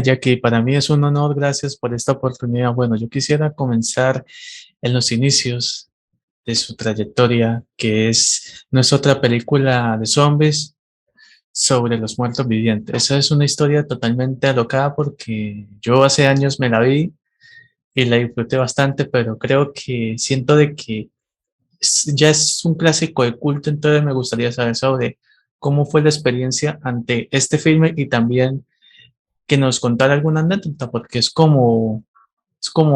Jackie, para mí es un honor, gracias por esta oportunidad. Bueno, yo quisiera comenzar en los inicios de su trayectoria, que no es otra película de zombies sobre los muertos vivientes. Esa es una historia totalmente alocada porque yo hace años me la vi y la disfruté bastante, pero creo que siento de que ya es un clásico de culto, entonces me gustaría saber sobre cómo fue la experiencia ante este filme y también que nos contara alguna anécdota, porque es como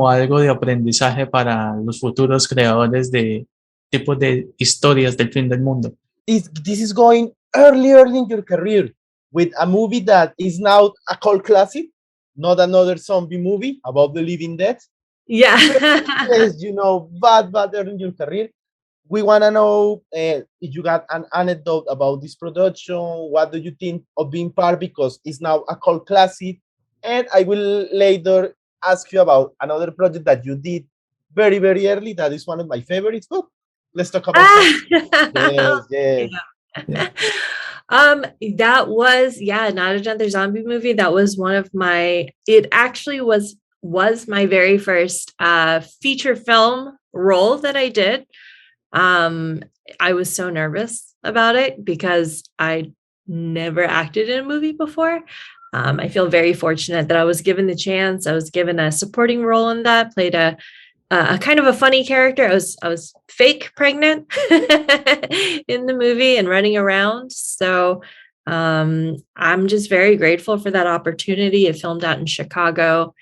algo de aprendizaje para los futuros creadores de tipos de historias del fin del mundo. This is going early in your career with a movie that is now a cult classic, not another zombie movie about the living dead. Yeah. Yes, bad early in your career. We want to know if you got an anecdote about this production. What do you think of being part, because it's now a cult classic? And I will later ask you about another project that you did very, very early. That is one of my favorites. But let's talk about that. Yes. Yeah. That was, not another zombie movie. That was one of it actually was my very first feature film role that I did. I was so nervous about it because I never acted in a movie before. I feel very fortunate that I was given the chance. I was given a supporting role in that, played a kind of a funny character. I was fake pregnant in the movie and running around. So I'm just very grateful for that opportunity. It filmed out in Chicago.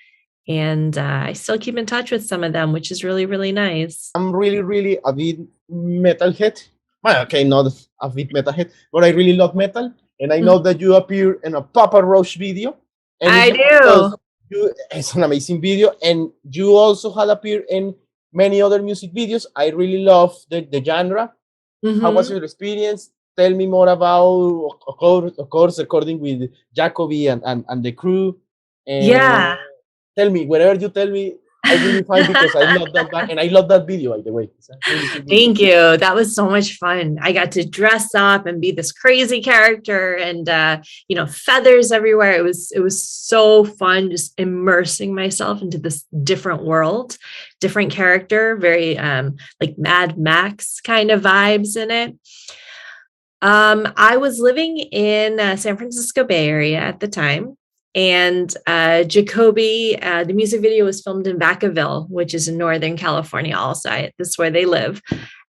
And I still keep in touch with some of them, which is really, really nice. I'm really a bit metalhead. Well, okay, not a bit metalhead, but I really love metal. And I know that you appear in a Papa Roach video. And I do. It's an amazing video. And you also had appeared in many other music videos. I really love the genre. Mm-hmm. How was your experience? Tell me more about, of course, recording with Jacoby and the crew. And yeah. Tell me, wherever you tell me, I will be fine, because I love that band and I love that video, by the way. Really Thank you. That was so much fun. I got to dress up and be this crazy character and, feathers everywhere. It was so fun, just immersing myself into this different world, different character, very like Mad Max kind of vibes in it. I was living in San Francisco Bay Area at the time. And Jacoby, the music video was filmed in Vacaville, which is in Northern California also. This is where they live.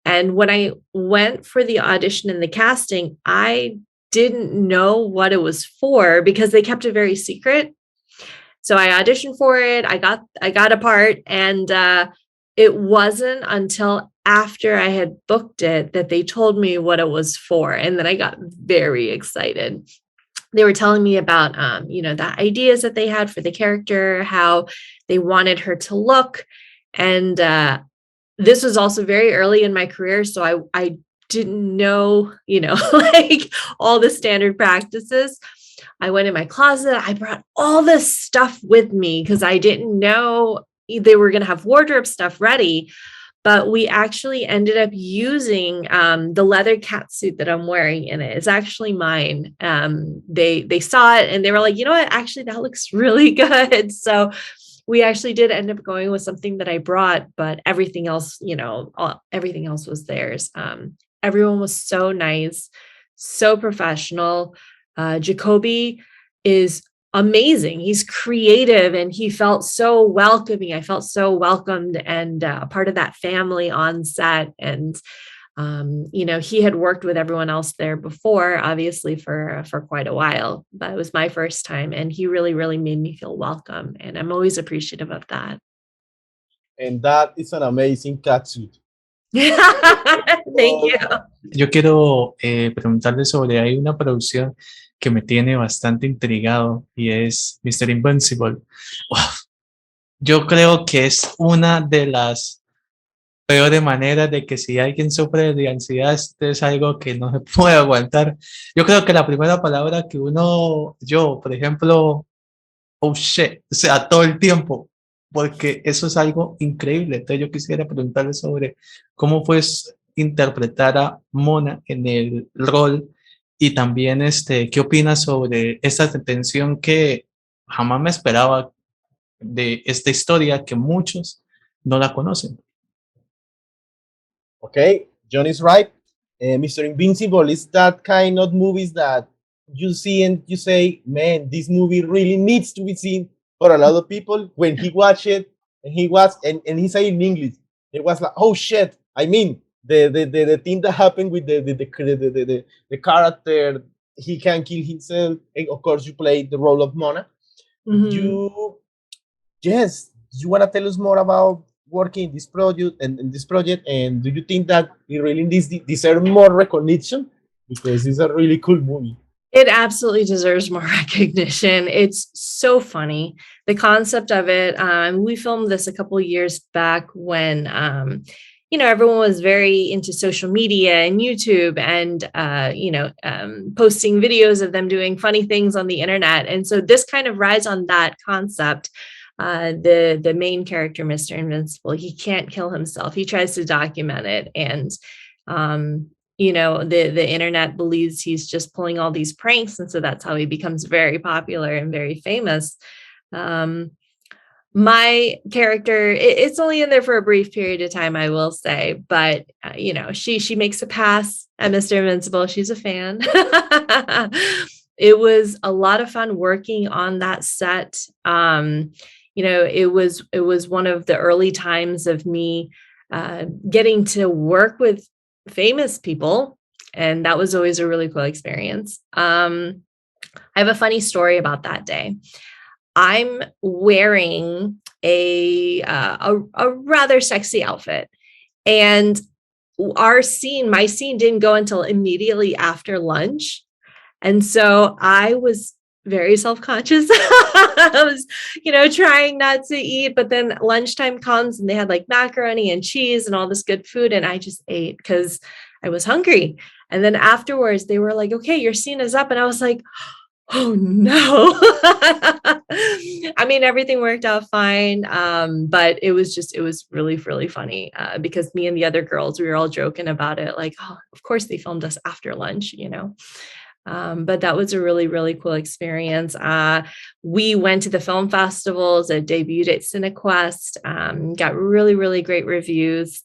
And when I went for the audition and the casting, I didn't know what it was for because they kept it very secret. So I auditioned for it. I got a part, and it wasn't until after I had booked it that they told me what it was for. And then I got very excited. They were telling me about, the ideas that they had for the character, how they wanted her to look. And this was also very early in my career. So I didn't know, like all the standard practices. I went in my closet. I brought all this stuff with me because I didn't know they were going to have wardrobe stuff ready. But we actually ended up using the leather catsuit that I'm wearing in it. It's actually mine. They saw it and they were like, you know what? Actually, that looks really good. So we actually did end up going with something that I brought, but everything else, everything else was theirs. Everyone was so nice, so professional. Jacoby is amazing. He's creative and he felt so welcoming. I felt so welcomed and part of that family on set. And, he had worked with everyone else there before, obviously for quite a while, but it was my first time. And he really, really made me feel welcome. And I'm always appreciative of that. And that is an amazing catsuit. Thank you. Yo quiero preguntarle sobre, hay una producción que me tiene bastante intrigado y es Mr. Invincible. Wow. Yo creo que es una de las peores maneras de que si alguien sufre de ansiedad, esto es algo que no se puede aguantar. Yo creo que la primera palabra que yo, por ejemplo, oh shit, o sea, todo el tiempo, porque eso es algo increíble. Entonces yo quisiera preguntarle sobre cómo fue interpretar a Mona en el rol. Y también, ¿qué opinas sobre esta tensión que jamás me esperaba de esta historia que muchos no la conocen. Okay, John is right. Mr. Invincible is that kind of movies that you see and you say, man, this movie really needs to be seen for a lot of people. When he watched it, and he said in English, it was like, oh shit. I mean, the thing that happened with the character, he can kill himself. And of course, you play the role of Mona. You, yes, you want to tell us more about working in this project and in this project, and do you think that it really deserve more recognition because it's a really cool movie? It absolutely deserves more recognition. It's so funny. The concept of it, we filmed this a couple of years back when, everyone was very into social media and YouTube and, posting videos of them doing funny things on the internet. And so this kind of rides on that concept. The main character, Mr. Invincible, he can't kill himself. He tries to document it. And, the internet believes he's just pulling all these pranks. And so that's how he becomes very popular and very famous. My character, it's only in there for a brief period of time, I will say, but she makes a pass at Mr. Invincible. She's a fan. It was a lot of fun working on that set. It was one of the early times of me getting to work with famous people, and that was always a really cool experience. I have a funny story about that day. I'm wearing a rather sexy outfit, and my scene didn't go until immediately after lunch. And so I was very self-conscious. I was, trying not to eat, but then lunchtime comes and they had like macaroni and cheese and all this good food. And I just ate because I was hungry. And then afterwards they were like, okay, your scene is up. And I was like, oh no. I mean, everything worked out fine. But it was really, really funny because me and the other girls, we were all joking about it. Like, oh, of course they filmed us after lunch, But that was a really, really cool experience. We went to the film festivals, it debuted at CineQuest, got really, really great reviews.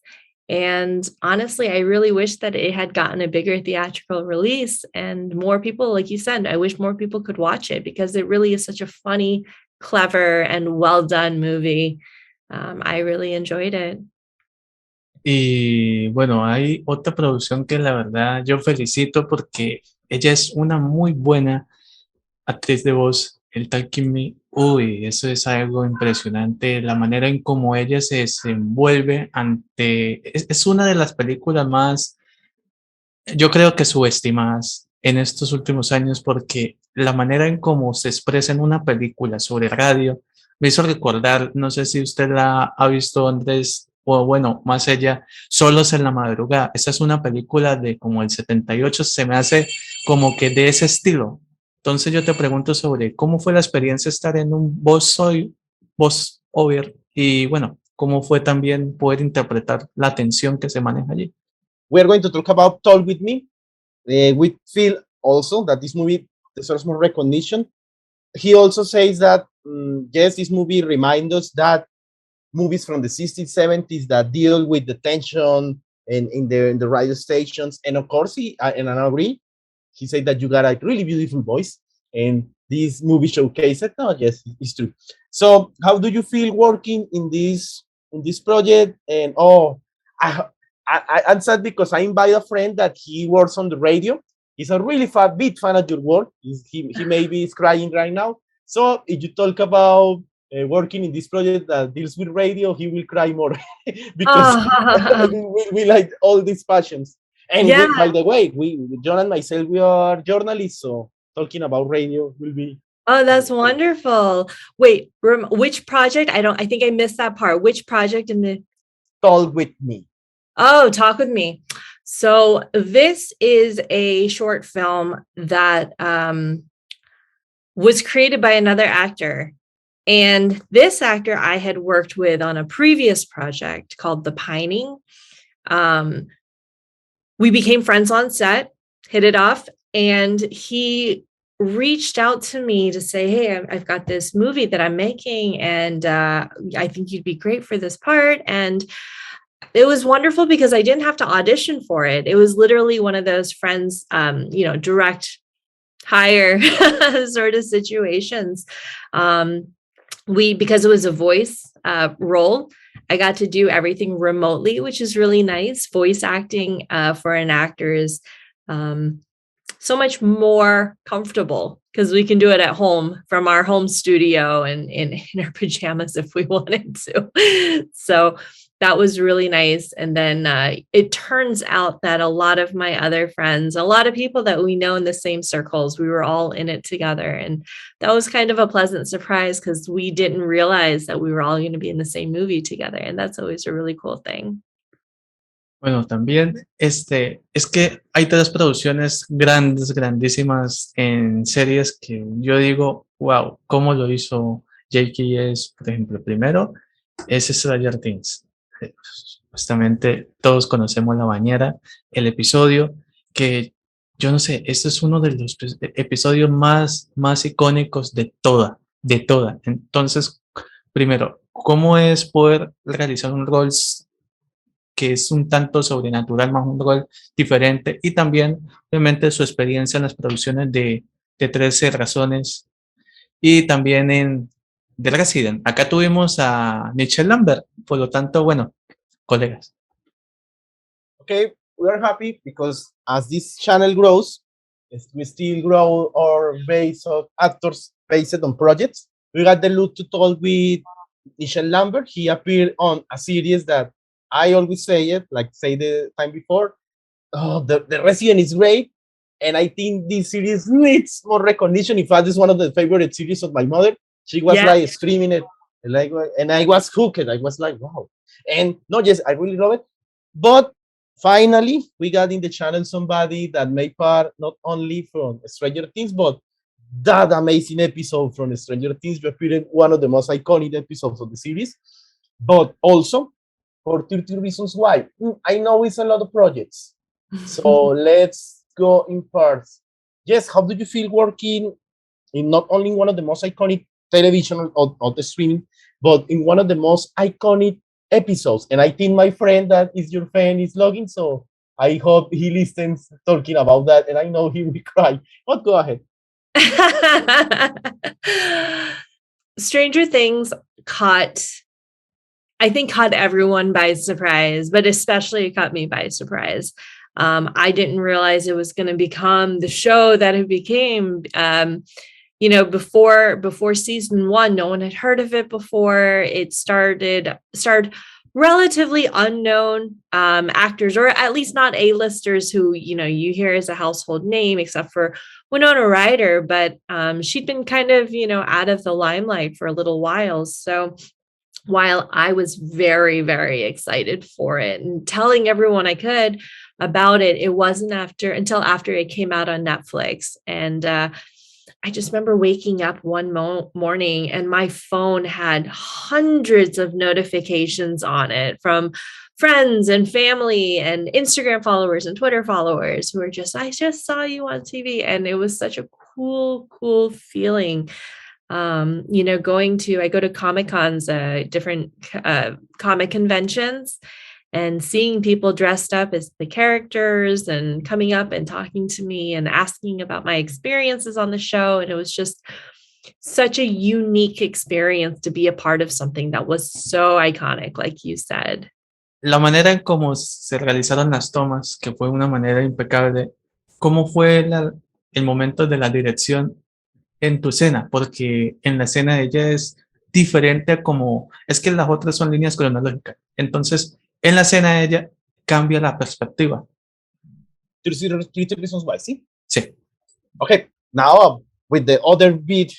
And honestly, I really wish that it had gotten a bigger theatrical release and more people, like you said, I wish more people could watch it because it really is such a funny, clever, and well done movie. I really enjoyed it. Y bueno, hay otra producción que la verdad yo felicito porque ella es una muy buena actriz de voz. El Talking Me, uy, eso es algo impresionante. La manera en cómo ella se desenvuelve es una de las películas más, yo creo que subestimadas en estos últimos años porque la manera en cómo se expresa en una película sobre radio me hizo recordar, no sé si usted la ha visto antes o bueno, más ella, Solos en la Madrugada. Esa es una película de como el 78, se me hace como que de ese estilo. Entonces yo te pregunto sobre cómo fue la experiencia estar en un voice over y bueno, cómo fue también poder interpretar la tensión que se maneja allí. We're going to talk about Talk With Me. We feel also that this movie deserves more recognition. He also says that, yes, this movie reminds us that movies from the 60s, 70s that deal with the tension in the radio stations. And of course, I agree. He said that you got a really beautiful voice, and this movie showcased it. No, yes, it's true. So, how do you feel working in this project? And I'm sad because I invite a friend that he works on the radio. He's a really big fan of your work. He maybe is crying right now. So, if you talk about working in this project that deals with radio, he will cry more because we like all these passions. And Yeah. by the way, Jhon and myself, we are journalists, so talking about radio will be. Oh, that's wonderful. Wait, which project? I think I missed that part. Which project in the Talk With Me? Oh, Talk With Me. So this is a short film that was created by another actor. And this actor I had worked with on a previous project called The Pining. We became friends on set, hit it off, and he reached out to me to say, hey, I've got this movie that I'm making, and I think you'd be great for this part. And it was wonderful because I didn't have to audition for it. It was literally one of those friends, direct hire sort of situations. Because it was a voice role, I got to do everything remotely, which is really nice. Voice acting for an actor is so much more comfortable because we can do it at home from our home studio and in our pajamas if we wanted to. So that was really nice. And then it turns out that a lot of my other friends, a lot of people that we know in the same circles, we were all in it together. And that was kind of a pleasant surprise because we didn't realize that we were all going to be in the same movie together. And that's always a really cool thing. Bueno, también es que hay tres producciones grandes, grandísimas en series que yo digo, wow, ¿cómo lo hizo J.K.? Es, por ejemplo, primero, es Stranger Things. Justamente todos conocemos La Bañera, el episodio que, yo no sé, este es uno de los episodios más icónicos de toda. Entonces, primero, ¿cómo es poder realizar un rol que es un tanto sobrenatural, más un rol diferente? Y también, obviamente, su experiencia en las producciones de 13 razones y también en The Resident. Acá tuvimos a Michelle Lambert, por lo tanto, bueno, colegas. Okay, we are happy because as this channel grows, we still grow our base of actors based on projects. We got the look to talk with Michelle Lambert. He appeared on a series that I always say it, like say the time before. Oh, the Resident is great. And I think this series needs more recognition. In fact, it's one of the favorite series of my mother. She was like streaming it, and I was hooked. I was like, wow. And no, yes, I really love it. But finally, we got in the channel somebody that made part not only from Stranger Things, but that amazing episode from Stranger Things. You appeared in one of the most iconic episodes of the series, but also for 30 reasons why. I know it's a lot of projects. So let's go in parts. Yes, how do you feel working in not only one of the most iconic television or the streaming, but in one of the most iconic episodes? And I think my friend that is your fan is logging, so I hope he listens talking about that, and I know he will cry. But go ahead. Stranger Things caught everyone by surprise, but especially it caught me by surprise. I didn't realize it was going to become the show that it became. Before season 1, no one had heard of it before. It started relatively unknown actors, or at least not A-listers who, you hear as a household name, except for Winona Ryder, but she'd been kind of, out of the limelight for a little while. So while I was very, very excited for it and telling everyone I could about it, it wasn't until after it came out on Netflix. And I just remember waking up one morning and my phone had hundreds of notifications on it from friends and family and Instagram followers and Twitter followers who were I just saw you on TV. And it was such a cool feeling. I go to Comic-Cons, different comic conventions, and seeing people dressed up as the characters and coming up and talking to me and asking about my experiences on the show. And it was just such a unique experience to be a part of something that was so iconic, like you said. La manera en cómo se realizaron las tomas, que fue una manera impecable. ¿Cómo fue el momento de la dirección en tu escena? Porque en la escena de ella es diferente a como, es que las otras son líneas cronológicas. Entonces, en la escena de ella cambia la perspectiva. 30 reasons why, see? Sí. Okay, now with the other big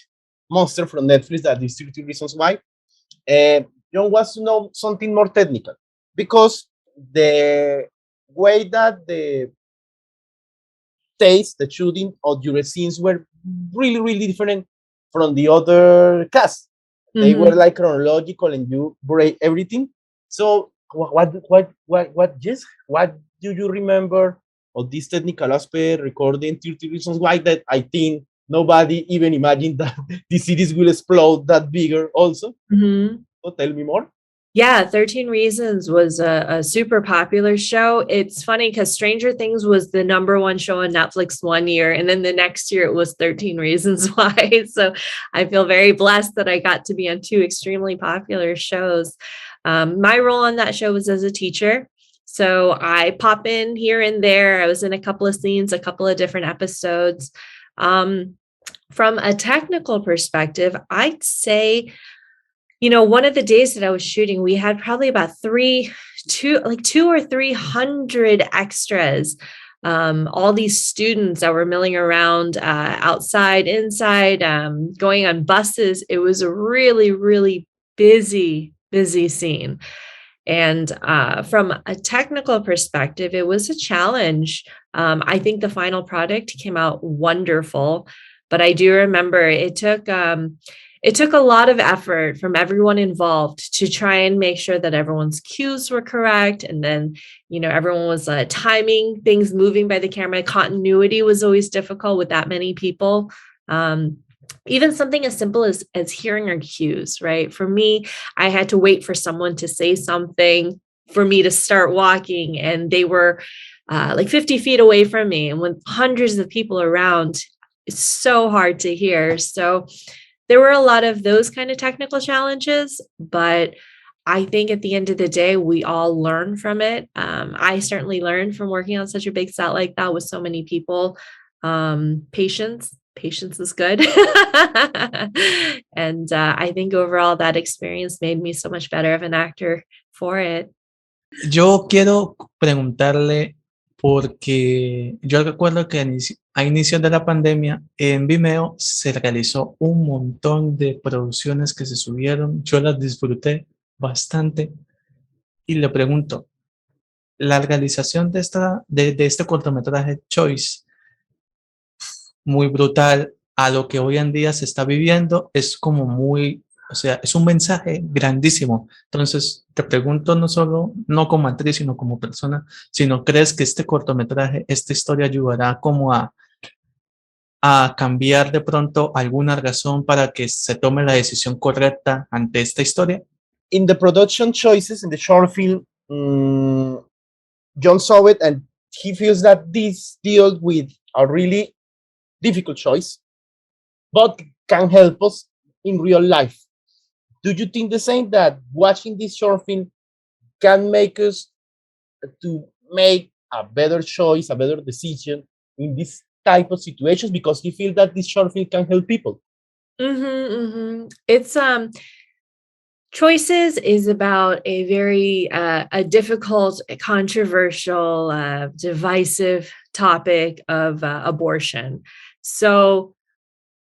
monster from Netflix that is 30 reasons why, Jhon wants to know something more technical, because the way that the taste, the shooting of your scenes were really, really different from the other cast. They were like chronological and you break everything. So what do you remember of this technical aspect recording 30 reasons why that I think nobody even imagined that the cities will explode that bigger also. Mhm. So tell me more. Yeah, 13 Reasons was a super popular show. It's funny because Stranger Things was the number one show on Netflix one year, and then the next year it was 13 Reasons Why. So I feel very blessed that I got to be on two extremely popular shows. My role on that show was as a teacher. So I pop in here and there. I was in a couple of scenes, a couple of different episodes. From a technical perspective, I'd say one of the days that I was shooting, we had probably about two or 300 extras. All these students that were milling around outside, inside, going on buses. It was a really, really busy scene. And from a technical perspective, it was a challenge. I think the final product came out wonderful, but I do remember it took a lot of effort from everyone involved to try and make sure that everyone's cues were correct. And then, everyone was timing things, moving by the camera. Continuity was always difficult with that many people. Even something as simple as hearing our cues, right? For me, I had to wait for someone to say something for me to start walking, and they were like 50 feet away from me. And with hundreds of people around, it's so hard to hear. So there were a lot of those kind of technical challenges, but I think at the end of the day, we all learn from it. I certainly learned from working on such a big set like that with so many people. Patience is good. And I think overall that experience made me so much better of an actor for it. Yo quiero preguntarle, porque yo recuerdo que a inicios de la pandemia en Vimeo se realizó un montón de producciones que se subieron, yo las disfruté bastante y le pregunto, la realización de este cortometraje Choice, muy brutal a lo que hoy en día se está viviendo, es como muy, o sea, es un mensaje grandísimo. Entonces, te pregunto no como actriz, sino como persona, si no crees que este cortometraje, esta historia ayudará como a cambiar de pronto alguna razón para que se tome la decisión correcta ante esta historia. In the production choices in the short film, Jhon saw it and he feels that this deals with a really difficult choice, but can help us in real life. Do you think the same, that watching this short film can make us to make a better choice, a better decision in this type of situations, because you feel that this short film can help people? It's Choices is about a very a difficult, controversial, divisive topic of abortion. So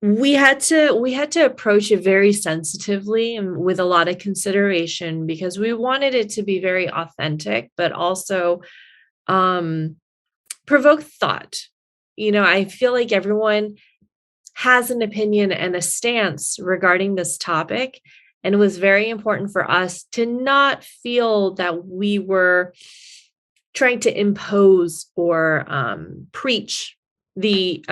we had to approach it very sensitively and with a lot of consideration, because we wanted it to be very authentic, but also provoke thought. I feel like everyone has an opinion and a stance regarding this topic. And it was very important for us to not feel that we were trying to impose or preach the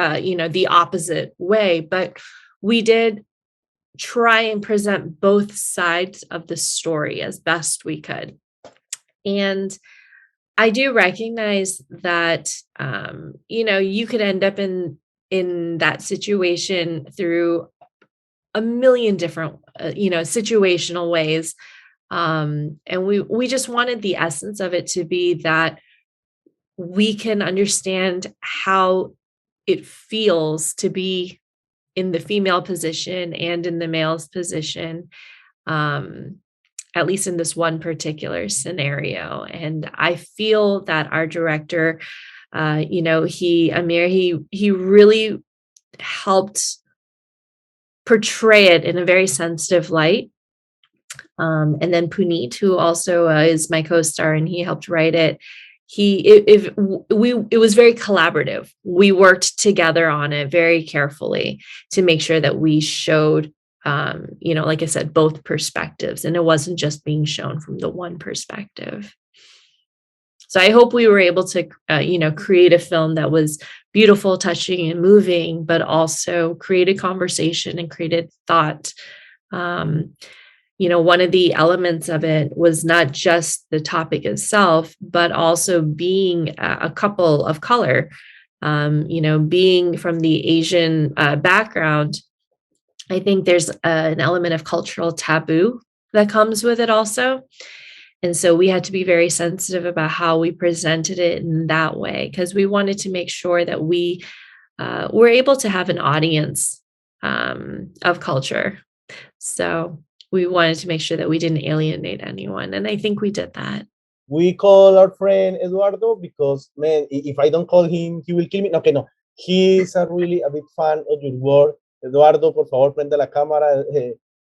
opposite way, but we did try and present both sides of the story as best we could. And I do recognize that you could end up in that situation through a million different situational ways, and we just wanted the essence of it to be that we can understand how it feels to be in the female position and in the male's position, at least in this one particular scenario. And I feel that our director, he really helped portray it in a very sensitive light. And then Puneet, who also is my co-star, and he helped write it. It was very collaborative. We worked together on it very carefully to make sure that we showed, like I said, both perspectives, and it wasn't just being shown from the one perspective. So I hope we were able to, create a film that was beautiful, touching, and moving, but also created conversation and created thought. One of the elements of it was not just the topic itself, but also being a couple of color, being from the Asian background. I think there's an element of cultural taboo that comes with it also. And so we had to be very sensitive about how we presented it in that way, because we wanted to make sure that we were able to have an audience of culture. So we wanted to make sure that we didn't alienate anyone. And I think we did that. We call our friend Eduardo because, man, if I don't call him, he will kill me. Okay, no. He's a big fan of your work. Eduardo, por favor, prende la cámara.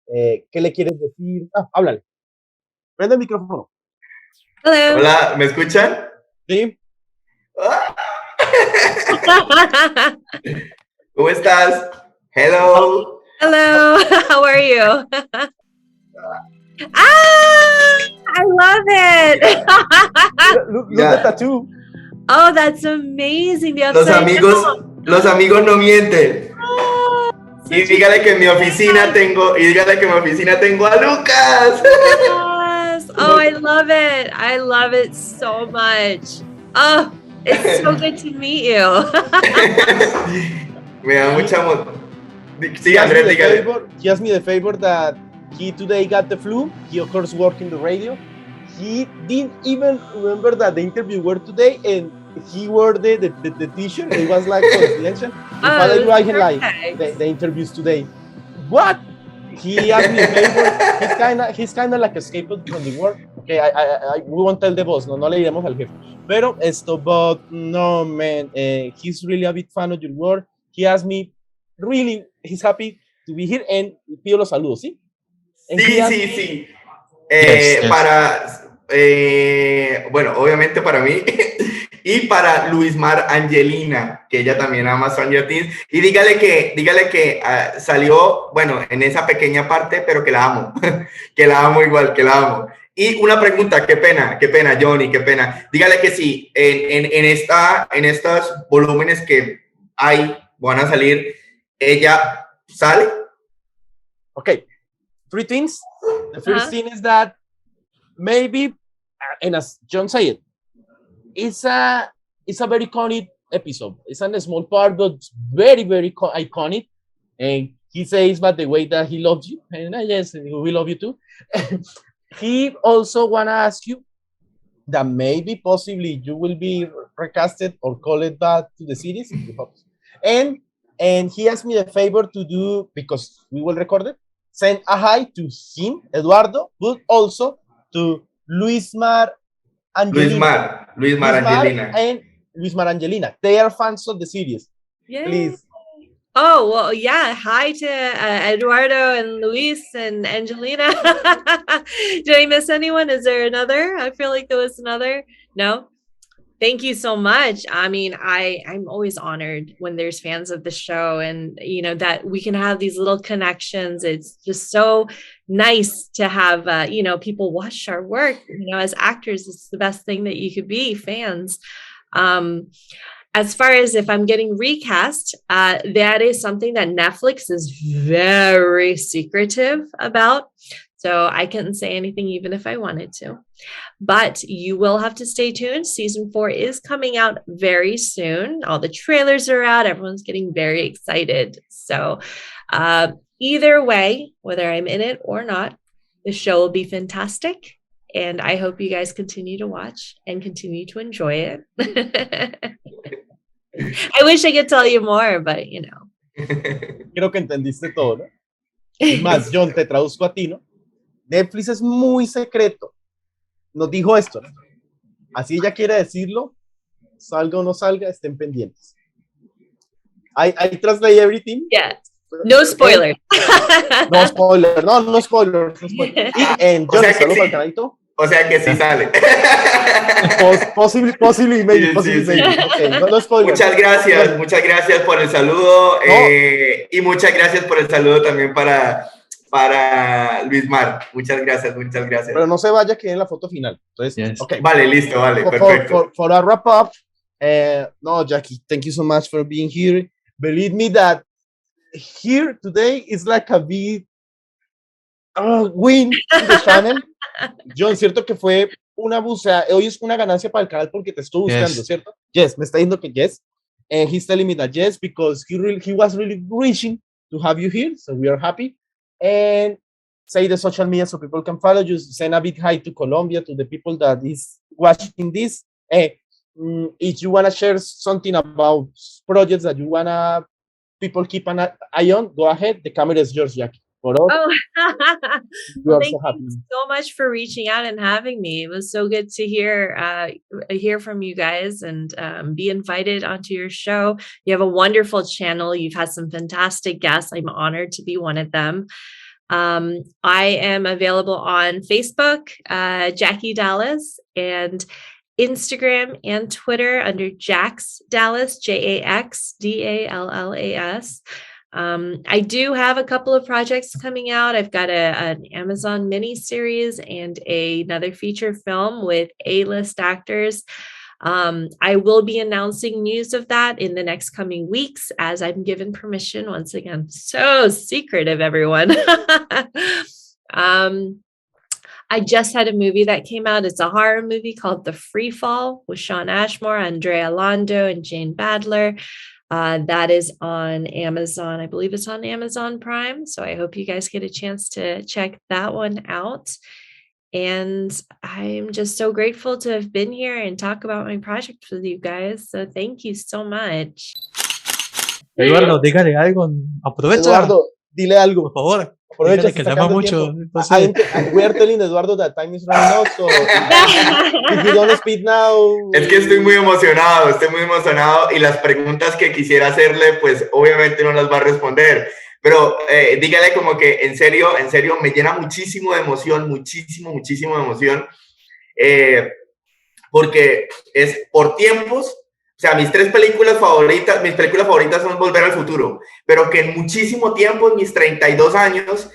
¿Qué le quieres decir? Háblale. Prende el micrófono. Hello. Hola, ¿me escuchan? Sí. ¿Cómo estás? Hello. Hello. How are you? I love it. Look at the tattoo. Oh, that's amazing. Los amigos no mienten. Y dígale que en mi oficina tengo, a Lucas. Yes. Oh, I love it. I love it so much. Oh, it's so good to meet you. Me da mucha emoción. Sí, Andrés, dígale. He asked me the favor that he today got the flu. He, of course, worked in the radio. He didn't even remember that the interview were today, and he wore the t-shirt. It was like coincidence. The interviews today. What? He asked me a favor. He's kind of like escaped from the work. Okay, we won't tell the boss. No le diremos al jefe. Pero but no, man. He's really a big fan of your work. He asked me, really, he's happy to be here, and pido los saludos, ¿sí? Sí. Bueno, obviamente para mí y para Luismar Angelina, que ella también ama Stranger Things, y dígale que salió, bueno, en esa pequeña parte, pero que la amo, que la amo igual, que la amo. Y una pregunta, qué pena, Johnny, qué pena. Dígale que sí, en estos volúmenes que van a salir, ella sale. Okay, 3 things. The first thing is that maybe, and as Jhon said, it's a very iconic episode. It's a small part, but very, very iconic. And he says, but the way that he loves you, and yes, we love you too. He also want to ask you that maybe, possibly, you will be recasted or called back to the series. And he asked me the favor to do, because we will record it, send a hi to him, Eduardo, but also to Luismar Angelina. Luismar Angelina. They are fans of the series. Yay. Please. Oh, well, yeah. Hi to Eduardo and Luis and Angelina. Did I miss anyone? Is there another? I feel like there was another. No? Thank you so much. I mean, I'm always honored when there's fans of the show, and, that we can have these little connections. It's just so nice to have, people watch our work. As actors, it's the best thing that you could be, fans. As far as if I'm getting recast, that is something that Netflix is very secretive about. So I couldn't say anything even if I wanted to. But you will have to stay tuned. Season 4 is coming out very soon. All the trailers are out. Everyone's getting very excited. So either way, whether I'm in it or not, the show will be fantastic. And I hope you guys continue to watch and continue to enjoy it. I wish I could tell you more, but Creo que entendiste todo, ¿no? Es más, Jhon, te traduzco a ti, ¿no? Netflix es muy secreto. Nos dijo esto, ¿no? Así ella quiere decirlo, salga o no salga, estén pendientes. I translate everything. Yeah. No spoilers. No spoilers. No spoilers. Y Jhon, saludos al canalito. O sea que sí sale. Possibly, maybe. Okay, no spoilers. Muchas gracias por el saludo. Y muchas gracias por el saludo también para para Luis Mar. Muchas gracias, muchas gracias. Pero no se vaya, que en la foto final. Entonces, Yes. okay. Vale, listo, vale, perfecto. For a wrap up, no, Jackie, thank you so much for being here. Believe me that here today is like a big win to the channel. Jhon, cierto que fue una búsqueda, hoy es una ganancia para el canal porque te estoy buscando, Yes. ¿cierto? Yes, me está diciendo que yes. And he's telling me that yes, because he was really wishing to have you here, so we are happy. And say the social media so people can follow you. Send a big hi to Colombia, to the people that is watching this. If you want to share something about projects that you want to people keep an eye on, go ahead. The camera is yours, Jackie. For us, Oh, we well, are thank so happy. you so much for reaching out and having me. It was so good to hear from you guys and be invited onto your show. You have a wonderful channel. You've had some fantastic guests. I'm honored to be one of them. I am available on Facebook, Jackie Dallas, and Instagram and Twitter under Jax Dallas, JaxDallas. I do have a couple of projects coming out. I've got an Amazon mini series and another feature film with A-list actors. I will be announcing news of that in the next coming weeks as I'm given permission. Once again, so secretive, everyone. I just had a movie that came out. It's a horror movie called The Free Fall with Shawn Ashmore, Andrea Lando, and Jane Badler. That is on Amazon. I believe it's on Amazon Prime. So I hope you guys get a chance to check that one out. And I'm just so grateful to have been here and talk about my project with you guys. So thank you so much. Eduardo, dígale algo. Aprovecha. Eduardo, dile algo. Por favor. Aprovecha, Dígale que le ama mucho. Entonces... we are telling Eduardo that time is running out, so if you don't speak now... Es que estoy muy emocionado y las preguntas que quisiera hacerle, pues obviamente no las va a responder, pero dígale como que en serio, me llena muchísimo de emoción, muchísimo de emoción, porque es por tiempos. O sea, mis películas favoritas son Volver al Futuro, pero que en muchísimo tiempo, en mis 32 años,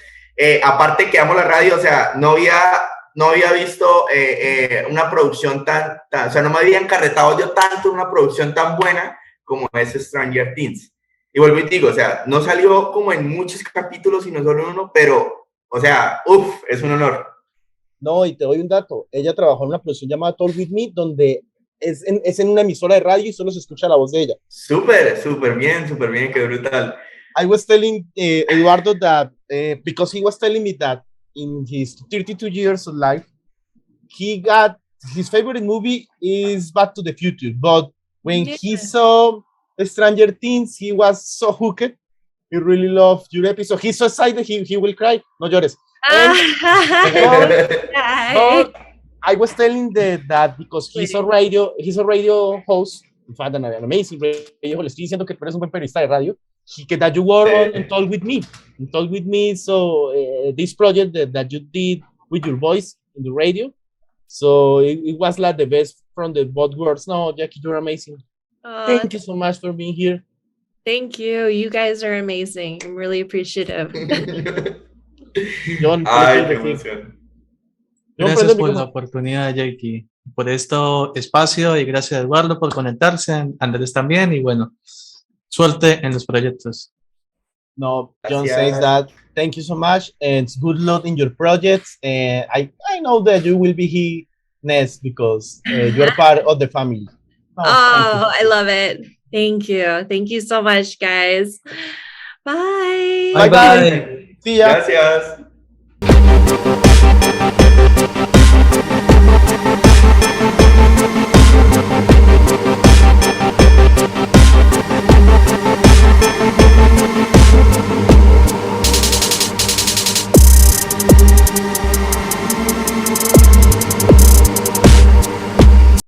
aparte que amo la radio, o sea, no había visto una producción o sea, no me había encarretado yo tanto en una producción tan buena como es Stranger Things. Y vuelvo y digo, o sea, no salió como en muchos capítulos, sino solo en uno, pero, o sea, es un honor. No, y te doy un dato. Ella trabajó en una producción llamada Talk With Me, donde es en una emisora de radio y solo se escucha la voz de ella. Súper bien, qué brutal. I was telling Eduardo that, because he was telling me that in his 32 years of life, he got his favorite movie is Back to the Future, but when he saw Stranger Things, he was so hooked. He really loved your episode. He's so excited, he will cry. No llores. But I was telling that because he's a radio host, in fact, an amazing radio, le estoy diciendo que tú eres un buen periodista de radio, that you were on Talk With Me, so this project that you did with your voice in the radio, so it was like the best from the both worlds. No, Jackie, you're amazing. Thank you so much for being here. Thank you. You guys are amazing. I'm really appreciative. Jhon, ay, qué emoción. Gracias por la oportunidad, Jackie, por este espacio, y gracias, Eduardo, por conectarse, Andrés también, y bueno, suerte en los proyectos. No, Jhon says that. Thank you so much, and good luck in your projects. And I know that you will be here next because you're part of the family. No, I love it. Thank you. Thank you so much, guys. Bye. Bye. See ya. Gracias.